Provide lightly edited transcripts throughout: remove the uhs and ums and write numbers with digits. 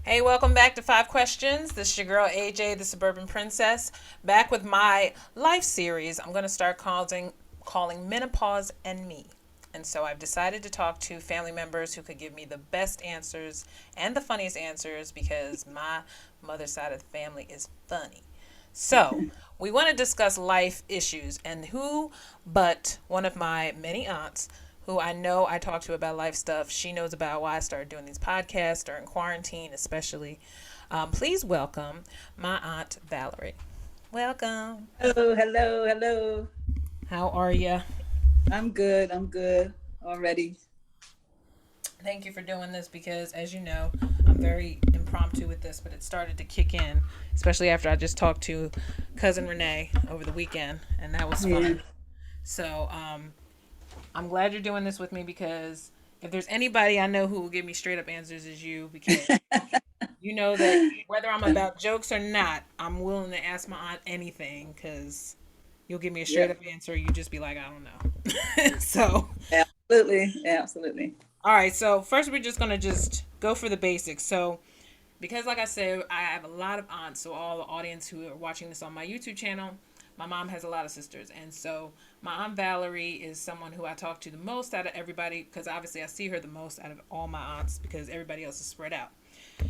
Hey, welcome back to Five Questions. This is your girl AJ, the Suburban Princess, back with my life series. I'm going to start calling Menopause and Me. And so I've decided to talk to family members who could give me the best answers and the funniest answers because my mother's side of the family is funny. So, we want to discuss life issues, and who but one of my many aunts who I know I talk to about life stuff. She knows about why I started doing these podcasts during quarantine, especially. Please welcome my Aunt Valerie. Welcome. Hello, hello, hello. How are you? I'm good. I'm good already. Thank you for doing this because, as you know, I'm very impromptu with this, but it started to kick in, especially after I just talked to cousin Renee over the weekend, and that was Yeah. fun. So, I'm glad you're doing this with me because if there's anybody I know who will give me straight up answers is you because you know that whether I'm about jokes or not, I'm willing to ask my aunt anything because you'll give me a straight Yep. up answer. You just be like, I don't know. So, Absolutely. Absolutely. all right. So first, we're just gonna just go for the basics. So because like I said, I have a lot of aunts, so all the audience who are watching this on my YouTube channel, my mom has a lot of sisters, and so my aunt Valerie is someone who I talk to the most out of everybody because obviously I see her the most out of all my aunts because everybody else is spread out.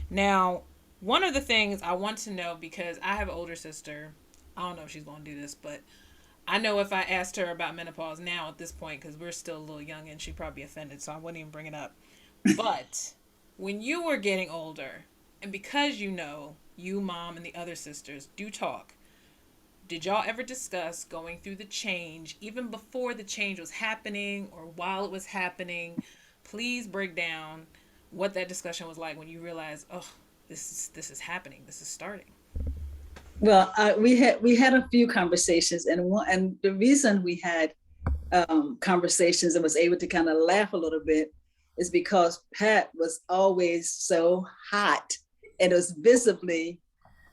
Now, one of the things I want to know because I have an older sister, I don't know if she's going to do this, but I know if I asked her about menopause now at this point because we're still a little young and she'd probably be offended, so I wouldn't even bring it up. But when you were getting older, and because you know you, mom, and the other sisters do talk, did y'all ever discuss going through the change, even before the change was happening or while it was happening? Please break down what that discussion was like when you realized, oh, this is happening. This is starting. Well, we had a few conversations, and the reason we had conversations and was able to kind of laugh a little bit is because Pat was always so hot, and it was visibly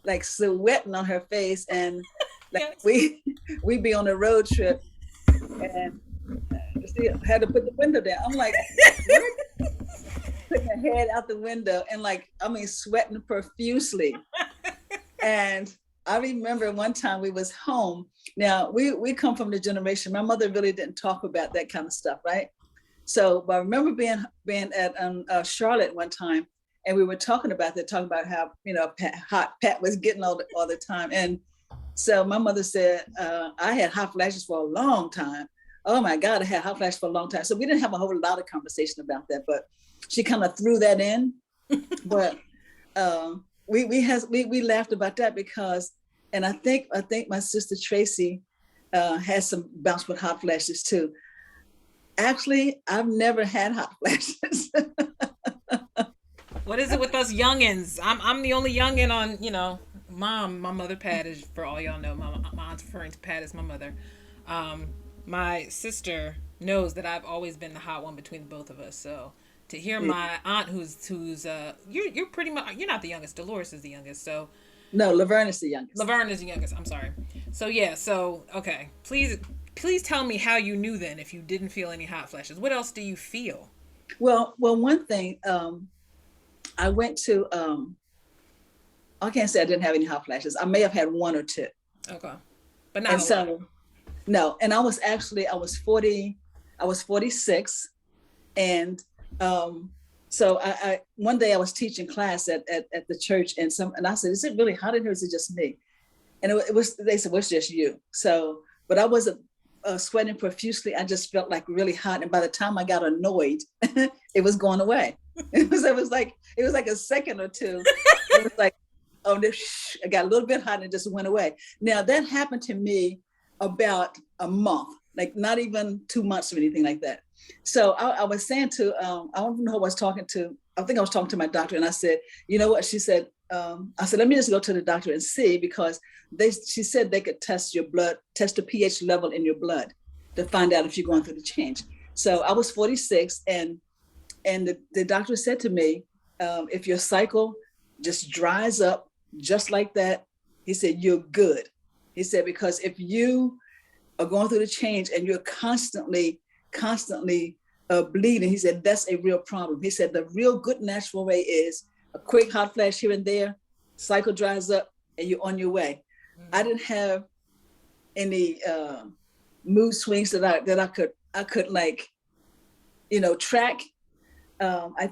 like sweating on her face, and like Yes. we'd be on a road trip, and she had to put the window down. I'm like, what? Putting her head out the window and like, I mean, sweating profusely. And I remember one time we was home. Now we come from the generation. My mother really didn't talk about that kind of stuff, right? So, but I remember being at Charlotte one time, and we were talking about that, talking about how hot Pat was getting all the time, and so my mother said I had hot flashes for a long time. Oh my God, I had hot flashes for a long time. So we didn't have a whole lot of conversation about that, but she kind of threw that in. But we laughed about that because, and I think my sister Tracy has some bouts with hot flashes too. Actually, I've never had hot flashes. What is it with us youngins? I'm the only youngin on, mom. My mother Pat is for all y'all know. My aunt's referring to Pat as my mother. Um, my sister knows that I've always been the hot one between the both of us. So to hear my aunt, who's you're pretty much you're not the youngest. Dolores is the youngest. So No, Laverne is the youngest. Laverne is the youngest. I'm sorry. So yeah. So okay. Please tell me how you knew then if you didn't feel any hot flashes. What else do you feel? Well, one thing I went to. I can't say I didn't have any hot flashes. I may have had one or two, Okay, but not and a lot. so no. And I was 40. I was 46, and um, so I one day I was teaching class at the church, and I said, "Is it really hot in here? Or is it just me?" And it was they said, "Well, it's just you." So, but I wasn't sweating profusely. I just felt like really hot, and by the time I got annoyed, it was going away. It was like a second or two. It was like, oh, this, I got a little bit hot and it just went away. Now that happened to me about a month, like not even 2 months or anything like that. So I was saying to, I don't know who I was talking to. I think I was talking to my doctor, and I said, you know what? She said, I said, let me just go to the doctor and see because she said they could test your blood, test the pH level in your blood to find out if you're going through the change. So I was 46, and the doctor said to me, if your cycle just dries up just like that, he said, you're good. He said, because if you are going through the change and you're constantly bleeding, he said, that's a real problem. He said, the real good natural way is a quick hot flash here and there, cycle dries up, and you're on your way. I didn't have any mood swings that I could like, track. I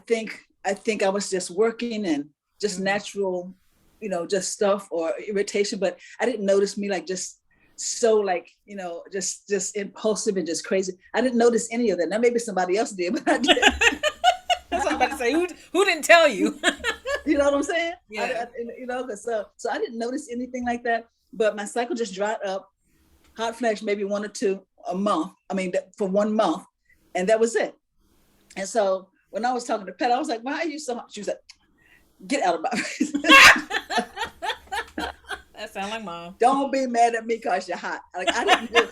think I was just working and just natural, just stuff or irritation, but I didn't notice me like just so like, just impulsive and just crazy. I didn't notice any of that. Now maybe somebody else did, but I did. That's what I'm about to say. Who didn't tell you? You know what I'm saying? Yeah. So I didn't notice anything like that, but my cycle just dried up, hot flash, maybe 1 or 2 a month. I mean, for 1 month, and that was it. And so when I was talking to Pat, I was like, why are you so hot? She was like, get out of my face. That sounds like mom. Don't be mad at me because you're hot. Like I didn't do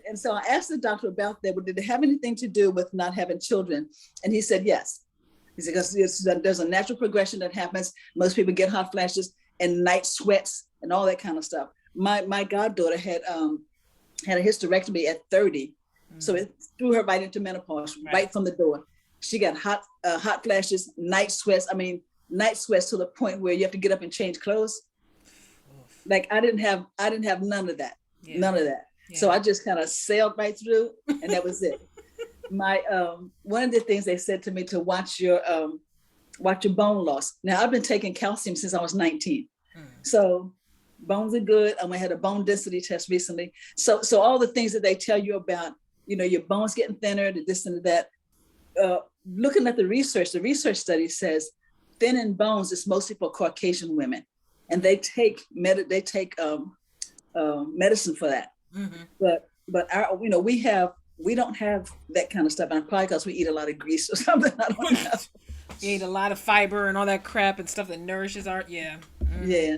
and so I asked the doctor about that. Well, did it have anything to do with not having children? And he said, yes. He said, because there's a natural progression that happens. Most people get hot flashes and night sweats and all that kind of stuff. My goddaughter had a hysterectomy at 30. So it threw her right into menopause, right from the door. She got hot flashes, night sweats. I mean, night sweats to the point where you have to get up and change clothes. Like I didn't have none of that, none of that. Yeah. So I just kind of sailed right through, and that was it. My one of the things they said to me to watch your bone loss. Now I've been taking calcium since I was 19, so bones are good. I had a bone density test recently. So all the things that they tell you about, your bones getting thinner, the this and that. Looking at the research study says thinning bones is mostly for Caucasian women, and they take medicine for that. But our, we don't have that kind of stuff, and probably because we eat a lot of grease or something. I don't know. You eat a lot of fiber and all that crap and stuff that nourishes our yeah.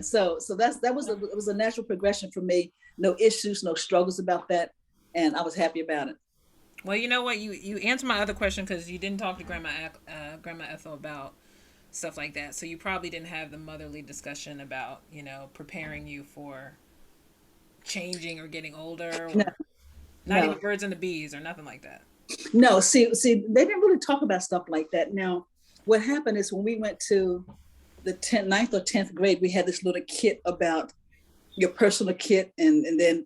So it was a natural progression for me. No issues, no struggles about that, and I was happy about it. Well, you know what? You answered my other question because you didn't talk to Grandma Ethel about stuff like that. So you probably didn't have the motherly discussion about, preparing you for changing or getting older, or not even birds and the bees or nothing like that. No, see, they didn't really talk about stuff like that. Now, what happened is when we went to the 9th or 10th grade, we had this little kit about your personal kit, and then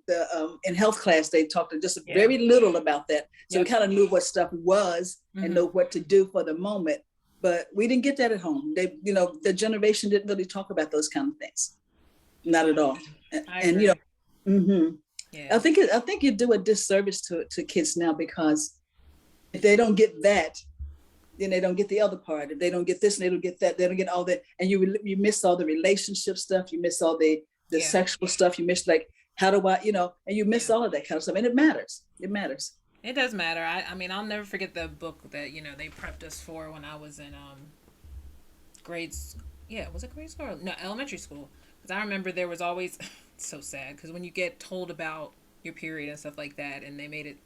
in health class they talked just very little about that. So we kind of knew what stuff was and know what to do for the moment. But we didn't get that at home. They, the generation didn't really talk about those kind of things, not at all. And I think you do a disservice to kids now, because if they don't get that, then they don't get the other part. If they don't get this and they don't get that, they don't get all that, and you miss all the relationship stuff. You miss all the sexual stuff. You miss like, how do I, and you miss all of that kind of stuff. And it matters. It matters. It does matter. I mean, I'll never forget the book that, they prepped us for when I was in grades. Yeah, was it grade school? No, elementary school. Because I remember there was always, it's so sad, because when you get told about your period and stuff like that, and they made it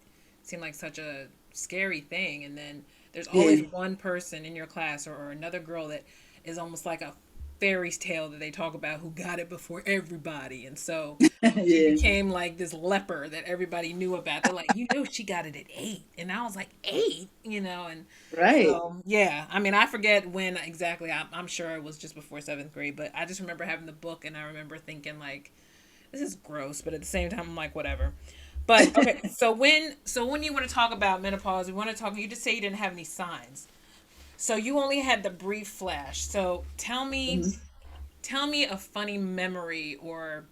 seem like such a scary thing, and then there's always one person in your class or another girl that is almost like a fairy tale that they talk about who got it before everybody, and so she became like this leper that everybody knew about. They're like, she got it at 8, and I was like, 8, and right. So, I mean, I forget when exactly. I'm sure it was just before 7th grade, but I just remember having the book, and I remember thinking like, this is gross, but at the same time I'm like, whatever. But okay, so when you want to talk about menopause, you just say you didn't have any signs. So you only had the brief flash. So tell me a funny memory, or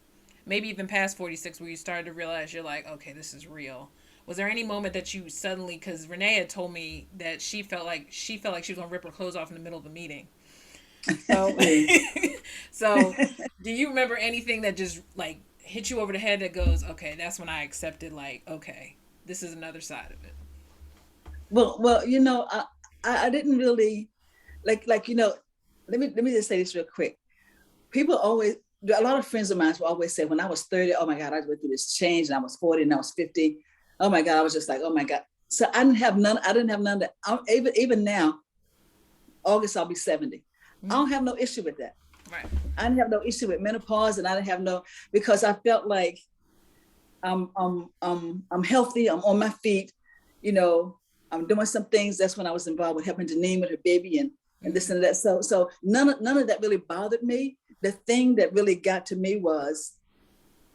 maybe even past 46, where you started to realize you're like, okay, this is real. Was there any moment that you suddenly, because Renee had told me that she felt like she was gonna rip her clothes off in the middle of a meeting. So, so do you remember anything that just like hit you over the head that goes, okay, that's when I accepted, like, okay, this is another side of it? Well, I didn't really like, let me just say this real quick. People always, a lot of friends of mine will always say, when I was 30, oh my God, I went through this change, and I was 40 and I was 50. Oh my God, I was just like, oh my God. So I didn't have none of that. Even now, August, I'll be 70. I don't have no issue with that. Right. I didn't have no issue with menopause, and I didn't have because I felt like I'm healthy, I'm on my feet, I'm doing some things. That's when I was involved with helping Janine with her baby, and and this and that. So none of that really bothered me. The thing that really got to me was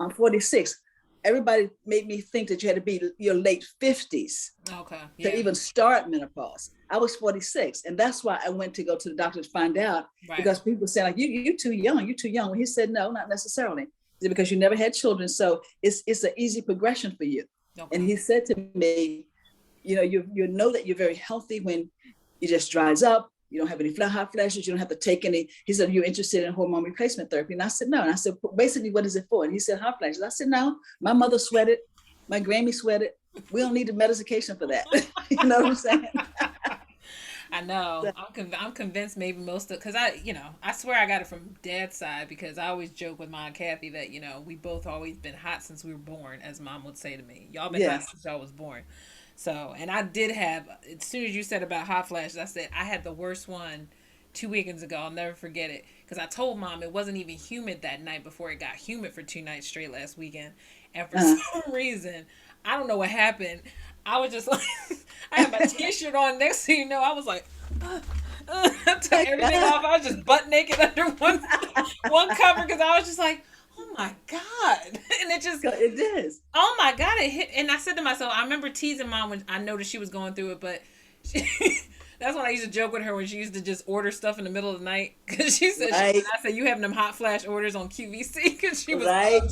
I'm 46. Everybody made me think that you had to be your late 50s Okay. to Yeah. even start menopause. I was 46, and that's why I went to go to the doctor to find out, Right. because people said like you too young, you're too young. Well, he said no, not necessarily, because you never had children, so it's an easy progression for you. And Okay. he said to me, you know that you're very healthy when it just dries up. You don't have any hot flashes. You don't have to take any. He said, you're interested in hormone replacement therapy. And I said, no. And I said, basically, what is it for? And he said, hot flashes. I said, no, my mother sweated. My Grammy sweated. We don't need the medication for that. You know what I'm saying? I know. So, I'm convinced maybe most of because I swear I got it from dad's side because I always joke with Mom and Kathy that we both always been hot since we were born, as Mom would say to me. Y'all been hot yes. since y'all was born. So, and I did have as soon as you said about hot flashes, I said I had the worst one 2 weekends ago. I'll never forget it because I told Mom it wasn't even humid that night before it got humid for 2 nights straight last weekend, and for Uh, some reason I don't know what happened. I was just like, I had my t-shirt on. Next thing you know, I was like, I took everything off. I was just butt naked under one cover because I was just like, oh my god, and it just, it is. oh my god, it hit. And I said to myself, I remember teasing Mom when I noticed she was going through it, but she, that's when I used to joke with her when she used to just order stuff in the middle of the night because she said, Right. I said, you having them hot flash orders on QVC because she was Right. up.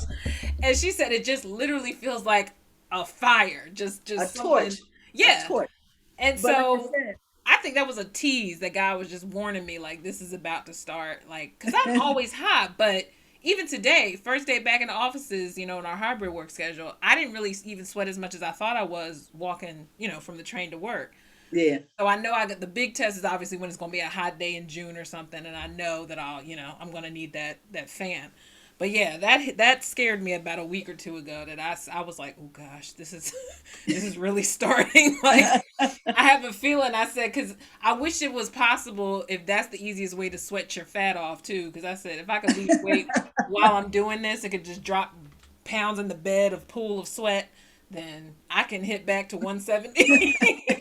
And she said it just literally feels like a fire, A just something. torch. A Yeah. torch. And But like I so said, I think that was a tease that guy was just warning me, like, this is about to start. Like, because I'm always hot, but even today, first day back in the offices, in our hybrid work schedule, I didn't really even sweat as much as I thought I was walking, from the train to work. yeah. So I know I got the big test is obviously when it's going to be a hot day in June or something, and I know that I'm going to need that fan. But yeah, that scared me about a week or two ago. That I was like, oh gosh, this is this is really starting. Like I have a feeling. I said because I wish it was possible if that's the easiest way to sweat your fat off too. Because I said if I could lose weight while I'm doing this, it could just drop pounds in the bed of pool of sweat. Then I can hit back to 170.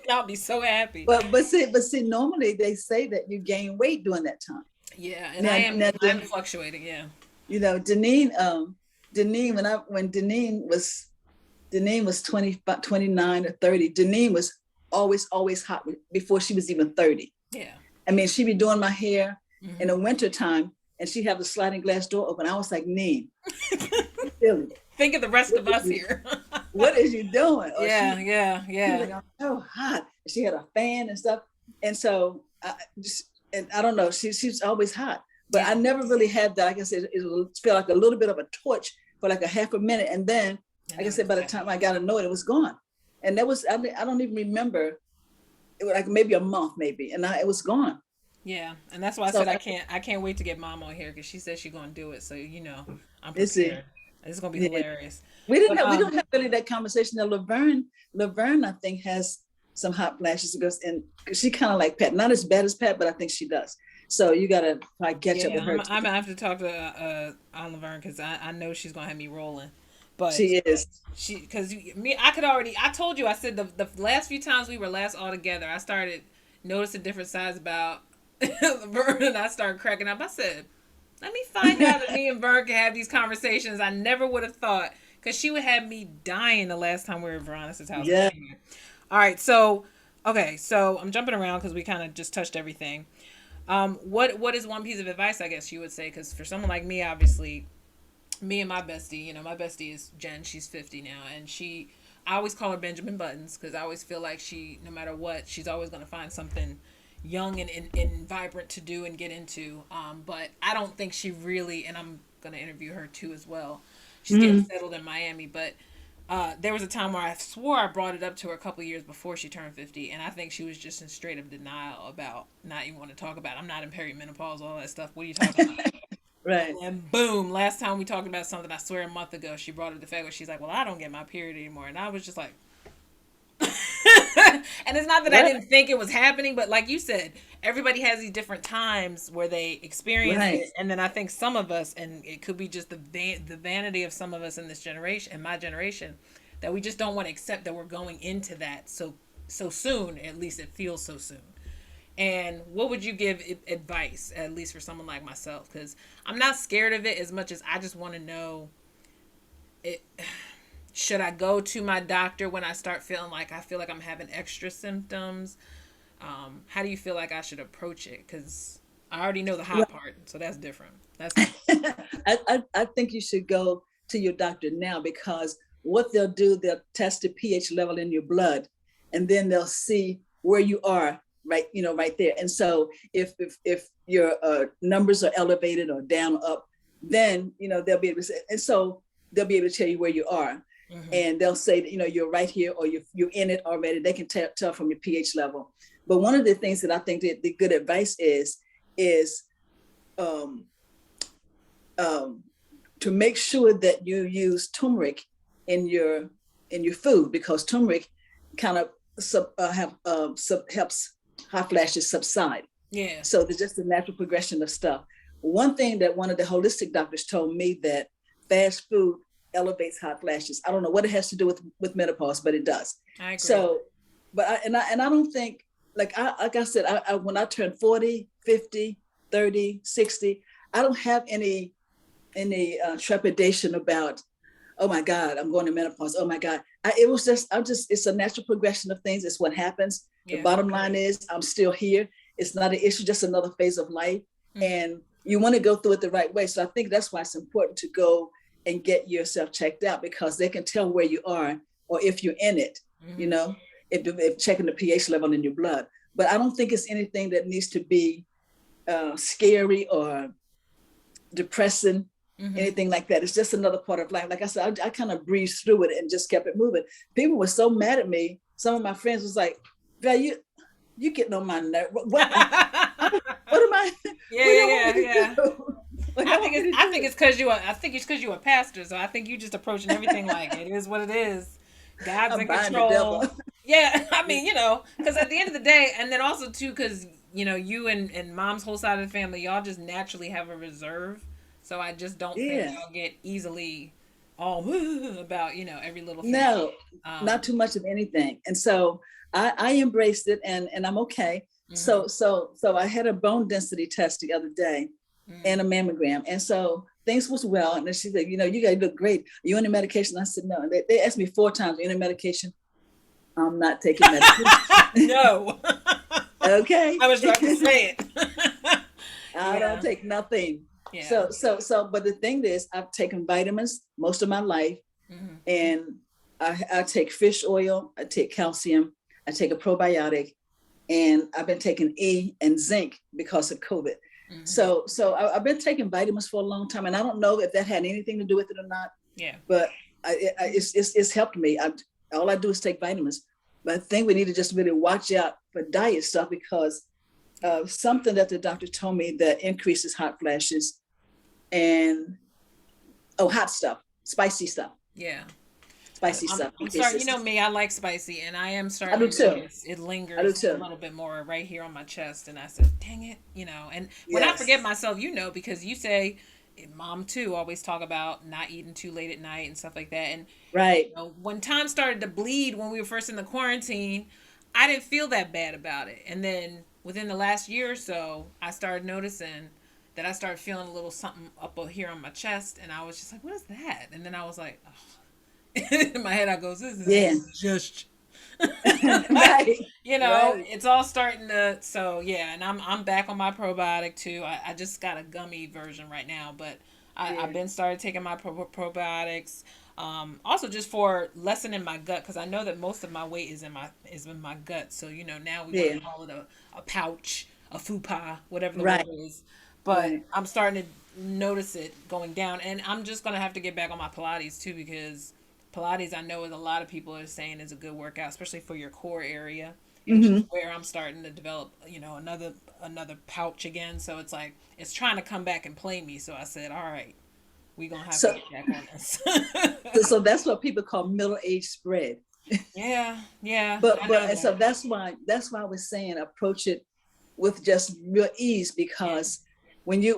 I'll be so happy. But see, normally they say that you gain weight during that time. Yeah, and Now, now I'm fluctuating. Yeah. Deneen, Deneen, when Deneen was 29 or 30, Deneen was always hot before she was even 30. Yeah. I mean, she'd be doing my hair in Mm-hmm. the winter time, and she'd have the sliding glass door open. I was like, Neen, Billy, Think of the rest what of is us you, here. what is you doing? Or Yeah, she was yeah. like, I'm so hot. She had a fan and stuff. And so and I don't know, she's always hot. But Yeah. I never really had that. Like I said, it felt like a little bit of a torch for like a half a minute. And then, like I said, by the time I got annoyed, it was gone. And that was, I don't even remember, it was like maybe a month, maybe. And it was gone. Yeah, and that's why I So said I can't wait to get Mom on here because she said she's gonna do it. So I'm let's see. prepared. It's gonna be Yeah. hilarious. We But don't have really that conversation. Now Laverne, I think has some hot flashes because and she kind of like Pat, not as bad as Pat, but I think she does. So you gotta probably catch up yeah, with her. I'm gonna have to talk to Aunt Laverne because I know she's gonna have me rolling. But She is. because me I told you I said the last few times we were last all together I started noticing different sides about Laverne and I started cracking up. I said, let me find out if me and Vern can have these conversations. I never would have thought because she would have me dying the last time we were at Veronica's house. Yeah. All right, so okay, so I'm jumping around because we kind of just touched everything. What is one piece of advice I guess you would say? Because for someone like me, obviously, me and my bestie, my bestie is Jen. She's 50 now, and I always call her Benjamin Buttons because I always feel like no matter what, she's always gonna find something young and vibrant to do and get into. But I don't think she really, and I'm gonna interview her too as well. She's getting settled in Miami, but there was a time where I swore I brought it up to her a couple of years before she turned 50, and I think she was just in straight up denial about not even want to talk about it. I'm not in perimenopause, all that stuff. What are you talking about? Right. And boom, last time we talked about something, I swear a month ago, she brought up the fact where she's like, well, I don't get my period anymore. And I was just like, and it's not that I Right. didn't think it was happening, but like you said, everybody has these different times where they experience Right. it. And then I think some of us, and it could be just the vanity of some of us in this generation, in my generation, that we just don't want to accept that we're going into that so soon. At least it feels so soon. And what would you give advice, at least for someone like myself? Because I'm not scared of it as much as I just want to know it. Should I go to my doctor when I start feeling like I feel like I'm having extra symptoms? How do you feel like I should approach it? Because I already know the hot part, so that's different. That's different. I think you should go to your doctor now, because what they'll do, they'll test the pH level in your blood, and then they'll see where you are, right, right there. And so if your numbers are elevated or down or up, then they'll be able to say, and so they'll be able to tell you where you are. Mm-hmm. And they'll say that you're right here, or you're in it already. They can tell from your pH level. But one of the things that I think that the good advice is um, to make sure that you use turmeric in your food, because turmeric kind of helps hot flashes subside. Yeah. So there's just a natural progression of stuff. One thing that one of the holistic doctors told me, that fast food elevates hot flashes. I don't know what it has to do with menopause, but it does. I agree. So, but I don't think, like I said, I when I turned 40, 50, 30, 60, I don't have any trepidation about, oh my God, I'm going to menopause. Oh my God. It's a natural progression of things. It's what happens. Yeah. The bottom line is I'm still here. It's not an issue, just another phase of life. Mm-hmm. And you want to go through it the right way. So I think that's why it's important to go and get yourself checked out, because they can tell where you are, or if you're in it, mm-hmm. If checking the pH level in your blood. But I don't think it's anything that needs to be scary or depressing, mm-hmm. anything like that. It's just another part of life. Like I said, I kind of breezed through it and just kept it moving. People were so mad at me. Some of my friends was like, Val, you getting on my nerve. What am I? Yeah. Like, I think it's because you're a pastor. So I think you just approaching everything like it is what it is. God's in control. Yeah, I mean, because at the end of the day, and then also too, because you and mom's whole side of the family, y'all just naturally have a reserve. So I just don't think y'all get easily all about every little thing. No, not too much of anything. And so I embraced it, and I'm okay. Mm-hmm. So I had a bone density test the other day, mm-hmm. and a mammogram, and so things was well. And then she said, you guys look great. Are you on the medication? I said no. And they asked me 4 times, are you on medication? I'm not taking medication. No. Okay. I was trying to say it. I don't take nothing. Yeah. So, but the thing is, I've taken vitamins most of my life, mm-hmm. and I take fish oil, I take calcium, I take a probiotic, and I've been taking E and zinc because of COVID. Mm-hmm. So I've been taking vitamins for a long time, and I don't know if that had anything to do with it or not. Yeah. But it's helped me. All I do is take vitamins. But I think we need to just really watch out for diet stuff, because something that the doctor told me that increases hot flashes and hot stuff, spicy stuff. Yeah. Spicy stuff. I'm sorry, me, I like spicy, and I am starting. I do too. It lingers a little bit more right here on my chest, and I said, "Dang it," And when I forget myself, because you say, Mom too always talk about not eating too late at night and stuff like that. And right, when time started to bleed when we were first in the quarantine, I didn't feel that bad about it, and then within the last year or so, I started noticing that I started feeling a little something up here on my chest, and I was just like, "What is that?" And then I was like, oh. In my head, I goes, "This is just." Right. It's all starting to. So yeah, and I'm back on my probiotic too. I just got a gummy version right now, but I've been started taking my probiotics. Also just for lessening my gut, because I know that most of my weight is in my gut. So now we want to call it a pouch, a fupa, whatever the word is. But I'm starting to notice it going down, and I'm just gonna have to get back on my Pilates too, because Pilates, I know, is a lot of people are saying is a good workout, especially for your core area, which is where I'm starting to develop, another pouch again. So it's like, it's trying to come back and play me. So I said, all right, we're going to have to get back on this. So that's what people call middle-age spread. Yeah. But so that's why I was saying approach it with just real ease, because when you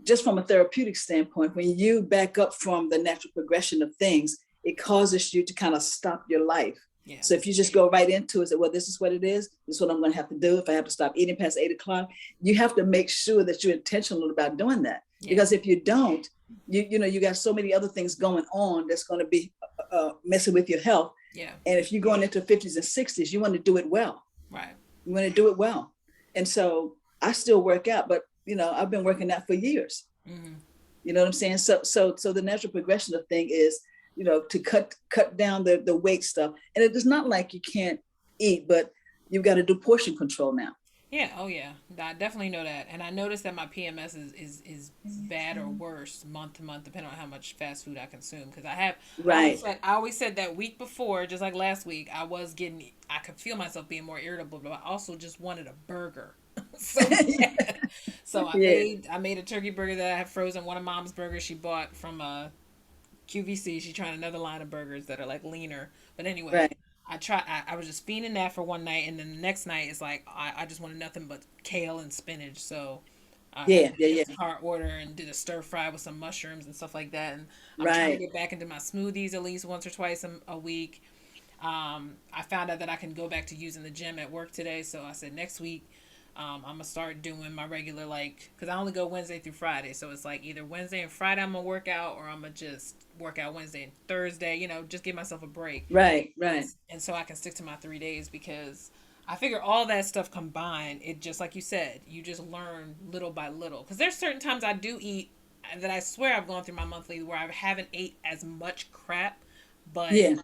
just from a therapeutic standpoint, when you back up from the natural progression of things, it causes you to kind of stop your life. Yeah. So if you just go right into it, say, well, this is what it is. This is what I'm going to have to do. If I have to stop eating past 8 o'clock, you have to make sure that you're intentional about doing that. Yeah. Because if you don't, you got so many other things going on that's going to be messing with your health. Yeah. And if you're going into 50s and 60s, you want to do it well. Right. You want to do it well. And so I still work out, but I've been working out for years. Mm-hmm. You know what I'm saying? So the natural progression of thing is, to cut down the weight stuff. And it is not like you can't eat, but you've got to do portion control now. Yeah, oh yeah, I definitely know that, and I noticed that my PMS is bad or worse month to month, depending on how much fast food I consume. Because Right. I always said that week before, just like last week, I could feel myself being more irritable, but I also just wanted a burger, so bad. So Yeah. I made a turkey burger that I have frozen. One of Mom's burgers she bought from QVC. She tried another line of burgers that are like leaner, but anyway. Right. I was just feeding that for one night, and then the next night it's like I just wanted nothing but kale and spinach. So I Yeah. Yeah. Yeah. Instacart order and did a stir fry with some mushrooms and stuff like that. And I'm trying to Right. get back into my smoothies at least once or twice a week. I found out that I can go back to using the gym at work today, so I said next week I'm gonna start doing my regular, like, because I only go Wednesday through Friday, so it's like either Wednesday and Friday I'm gonna work out, or I'm gonna just work out Wednesday and Thursday. Just give myself a break, Right. and, Right. and so I can stick to my 3 days, because I figure all that stuff combined, it just like you said, you just learn little by little. Because there's certain times I do eat that I swear I've gone through my monthly where I haven't ate as much crap, but Yeah.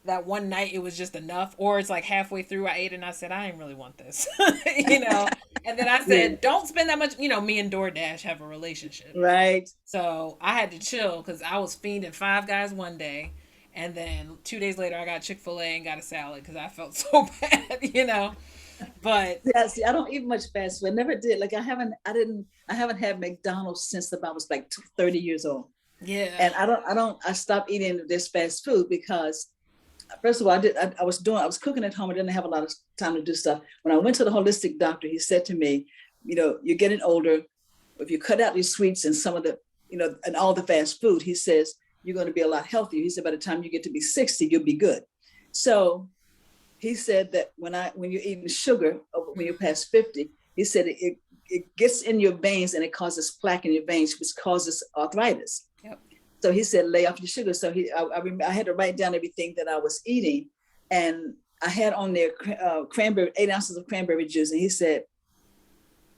that one night it was just enough, or it's like halfway through I ate and I said I didn't really want this, and then I Yeah. said don't spend that much. Me and DoorDash have a relationship, Right. so I had to chill because I was fiending Five Guys one day, and then 2 days later I got Chick-fil-A and got a salad because I felt so bad. But Yeah. See, I don't eat much fast food. I never did. Like I haven't had McDonald's since I was like 30 years old. yeah. And I stopped eating this fast food because first of all, I was cooking at home. I didn't have a lot of time to do stuff. When I went to the holistic doctor, he said to me, you're getting older. If you cut out these sweets and some of the, and all the fast food, he says, you're going to be a lot healthier. He said, by the time you get to be 60, you'll be good. So he said that when you're eating sugar, when you're past 50, he said it gets in your veins and it causes plaque in your veins, which causes arthritis. Yep. So he said, lay off your sugar. So I had to write down everything that I was eating. And I had on there 8 ounces of cranberry juice. And he said,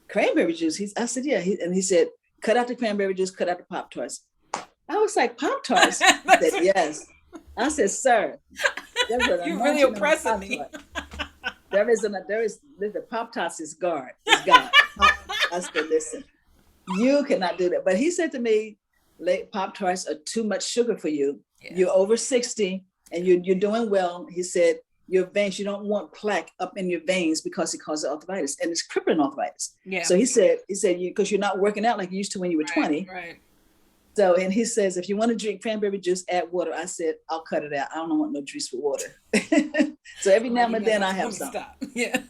cranberry juice? I said, yeah. And he said, cut out the cranberry juice, cut out the Pop-Tarts. I was like, Pop-Tarts? He said, yes. I said, sir, there's an You're really anointing on oppressing me. the Pop-Tarts is God. Is God. I said, listen, you cannot do that. But he said to me, Pop-Tarts are too much sugar for you. Yeah. You're over 60 and you're doing well. He said, your veins, you don't want plaque up in your veins because it causes arthritis, and it's crippling arthritis. Yeah. So he said, because you're not working out like you used to when you were 20. Right. So, and he says, if you want to drink cranberry juice, add water. I said, I'll cut it out. I don't want no juice with water. So every now and then I have some. Stop. Yeah.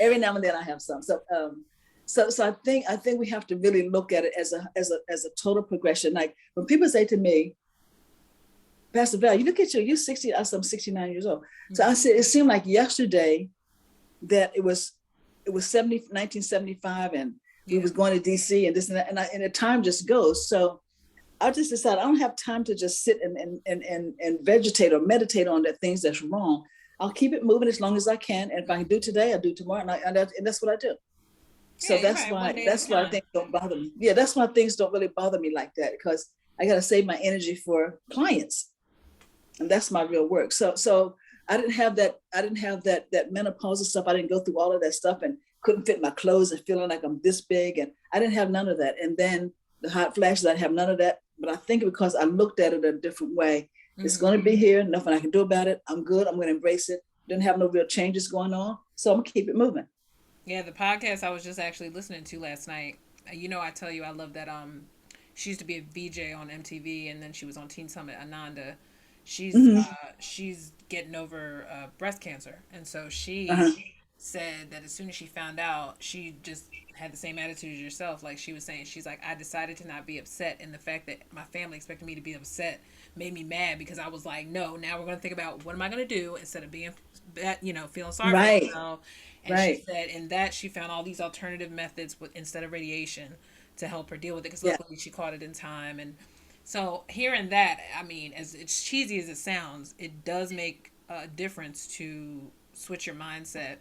Every now and then I have some. So I think we have to really look at it as a total progression. Like when people say to me, Pastor Val, you look at you're 60, I'm 69 years old. So I said, it seemed like yesterday that it was 1975 and we was going to DC and this and that. And the time just goes. So I just decided I don't have time to just sit and vegetate or meditate on the things that's wrong. I'll keep it moving as long as I can. And if I can do today, I'll do tomorrow. And that's what I do. So Yeah, that's why things don't bother me. Yeah, that's why things don't really bother me like that, because I got to save my energy for clients. And that's my real work. So I didn't have that menopausal stuff. I didn't go through all of that stuff and couldn't fit my clothes and feeling like I'm this big. And I didn't have none of that. And then the hot flashes, I have none of that. But I think because I looked at it a different way, it's going to be here. Nothing I can do about it. I'm good. I'm going to embrace it. Didn't have no real changes going on. So I'm going to keep it moving. Yeah, the podcast I was just actually listening to last night. I tell you, I love that. She used to be a VJ on MTV, and then she was on Teen Summit. Ananda, she's getting over breast cancer, and so she said that as soon as she found out, she just had the same attitude as yourself. Like she was saying, she's like, I decided to not be upset, and the fact that my family expected me to be upset made me mad because I was like, no, now we're gonna think about what am I gonna do instead of being that feeling sorry for Right. myself. And she Right. said in that she found all these alternative methods instead of radiation to help her deal with it because Yeah. luckily she caught it in time. And so hearing that, I mean, as it's cheesy as it sounds, it does make a difference to switch your mindset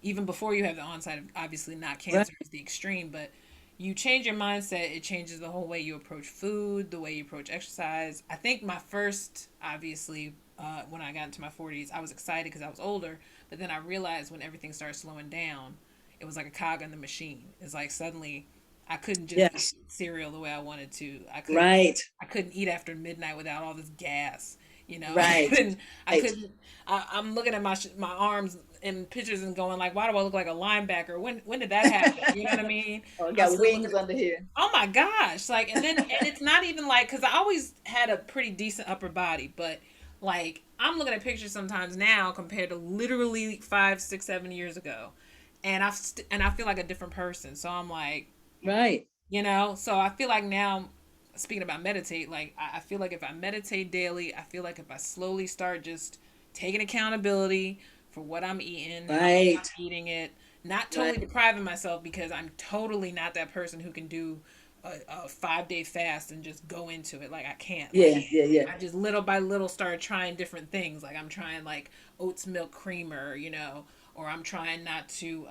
even before you have the onset of obviously not Right. cancer is the extreme, but you change your mindset, it changes the whole way you approach food, the way you approach exercise. I think my first, obviously, when I got into my 40s, I was excited because I was older, but then I realized when everything started slowing down, it was like a cog in the machine. It's like suddenly I couldn't just eat Yes. cereal the way I wanted to. Right. I couldn't eat after midnight without all this gas. I Right. couldn't. I Right. couldn't. I'm looking at my arms in pictures and going like, why do I look like a linebacker? When did that happen? You know what I mean? Oh, I I'm got still looking wings at, under here. oh my gosh, like, and it's not even like because I always had a pretty decent upper body, but like I'm looking at pictures sometimes now compared to literally 5, 6, 7 years ago, and and I feel like a different person. So I'm like, Right. so I feel like now, speaking about meditate, like I feel like if I meditate daily, I feel like if I slowly start just taking accountability for what I'm eating, how much I'm Right. eating it, not totally Right. depriving myself because I'm totally not that person who can do a 5 day fast and just go into it. Like I can't. Like Yeah. Yeah. Yeah. I just little by little started trying different things. Like I'm trying like oats milk creamer, or I'm trying not to.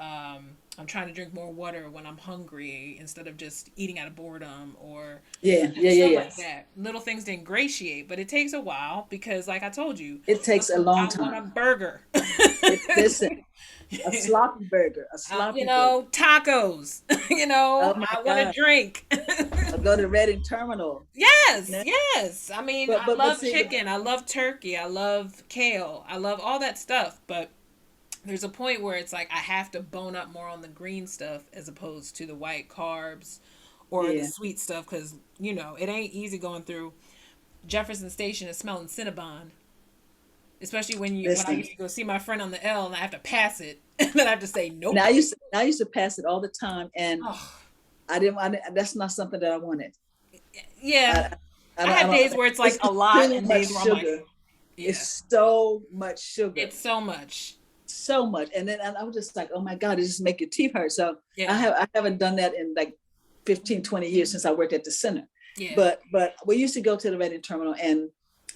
I'm trying to drink more water when I'm hungry instead of just eating out of boredom or Yeah. Yeah. Yeah. stuff Yeah. like that. Little things to ingratiate, but it takes a while because, like I told you, It takes a long I want a time. burger. Listen, a sloppy burger, a sloppy burger. Tacos. Oh my I want a God. drink. I'll go to Reading Terminal. Yes, You know? yes. I mean, But I but but love see, chicken. I love turkey. I love kale. I love all that stuff. But there's a point where it's like I have to bone up more on the green stuff as opposed to the white carbs or the yeah. sweet stuff because, it ain't easy going through Jefferson Station and smelling Cinnabon. Especially when I Listen. used to go see my friend on the L and I have to pass it. And then I have to say, And nope. I used to pass it all the time, and Oh, that's not something that I wanted. yeah. I, I I don't. I have don't days where it's like it's a lot too and much days where I'm like, sugar. yeah, It's so much sugar. it's so much. So much. And then I was just like, oh my God, it just make your teeth hurt. So Yeah, I haven't done that in like 15, 20 years since I worked at the center. yeah. But we used to go to the Reading Terminal, and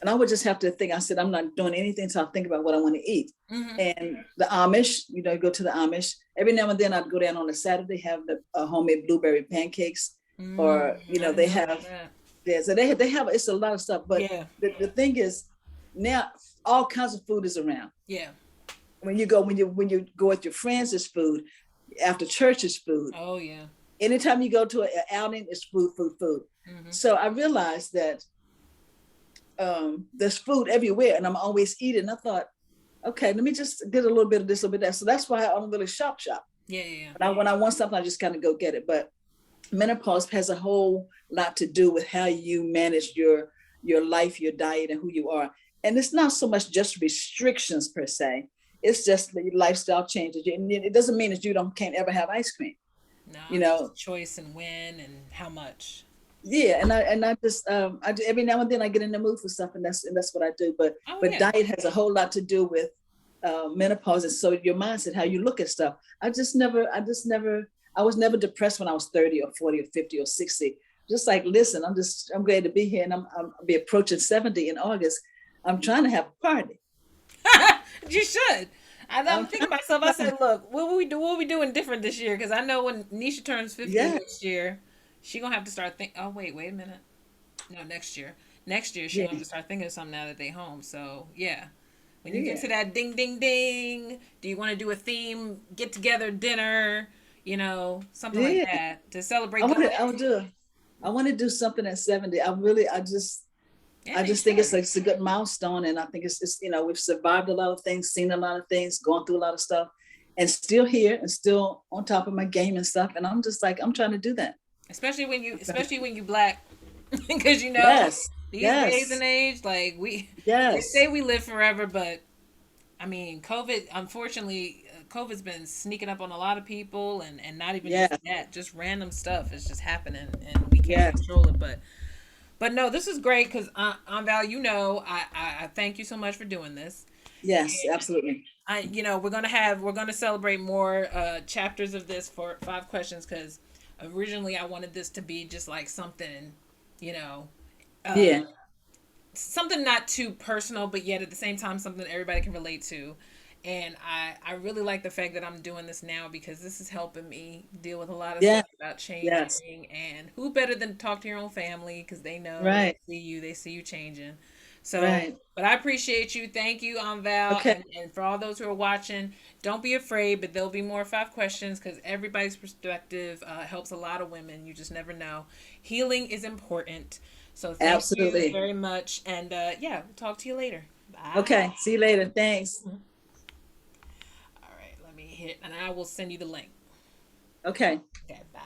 I would just have to think, I said, I'm not doing anything until I think about what I want to eat. Hmm. And the Amish, go to the Amish. Every now and then I'd go down on a Saturday, have the homemade blueberry pancakes, or, I didn't they know about have, that. yeah, so they have, it's a lot of stuff. But Yeah, the thing is, now all kinds of food is around. yeah. When you go with your friends, it's food. After church, is food. Oh, yeah. Anytime you go to an outing, it's food, food, food. Hmm. So I realized that there's food everywhere, and I'm always eating. I thought, okay, let me just get a little bit of this, a little bit of that. So that's why I don't really shop. Yeah, yeah, When I want something, I just kind of go get it. But menopause has a whole lot to do with how you manage your life, your diet, and who you are. And it's not so much just restrictions per se. It's just the lifestyle changes. And it doesn't mean that you don't can't ever have ice cream. no, You just know, choice and when and how much. yeah. And I just every now and then I get in the mood for stuff, and that's what I do. But Oh, but yeah. diet has a whole lot to do with menopause, and so your mindset, how you look at stuff. I was never depressed when I was 30 or 40 or 50 or 60. Just like, listen, I'm glad to be here, and I'll be approaching 70 in August. I'm trying to have a party. You should. I'm I'm thinking to myself. I said, "Look, what will we do? What are we doing different this year? Because I know when Nisha turns 50 Yeah, next year, she gonna have to start think. Oh wait a minute. No, next year. Next year she gonna have yeah, to start thinking of something now that they home. So yeah, when you get yeah, to that ding ding ding, do you want to do a theme get together dinner? Something like yeah. that to celebrate I want going to. I would into it. do. I want to do something at 70. Yeah, I you just think should. it's a good milestone, and I think it's we've survived a lot of things, seen a lot of things, gone through a lot of stuff, and still here and still on top of my game and stuff. And I'm just like, I'm trying to do that. Especially when you black, because Yes, these days and yes, age, like they say yes. we live forever, but I mean, COVID, unfortunately, COVID's been sneaking up on a lot of people, and not even just Yes. that, just random stuff is just happening, and we can't Yes. control it. But no, this is great because Aunt Val, I thank you so much for doing this. Yes. Absolutely. We're gonna celebrate more chapters of this for 5 questions because originally I wanted this to be just like something, you know, uh, Yeah. something not too personal, but yet at the same time something everybody can relate to. And I really like the fact that I'm doing this now because this is helping me deal with a lot of Yeah. stuff about Yes. changing. And who better than to talk to your own family because they know, Right. they see you changing. So, Right. but I appreciate you. Thank you, Val. Okay. And for all those who are watching, don't be afraid, but there'll be more 5 questions because everybody's perspective helps a lot of women. You just never know. Healing is important. So thank you Absolutely. very much. And yeah, we'll talk to you later. Bye. Okay. See you later. Thanks. All right, let me hit, and I will send you the link. Okay. Okay, bye.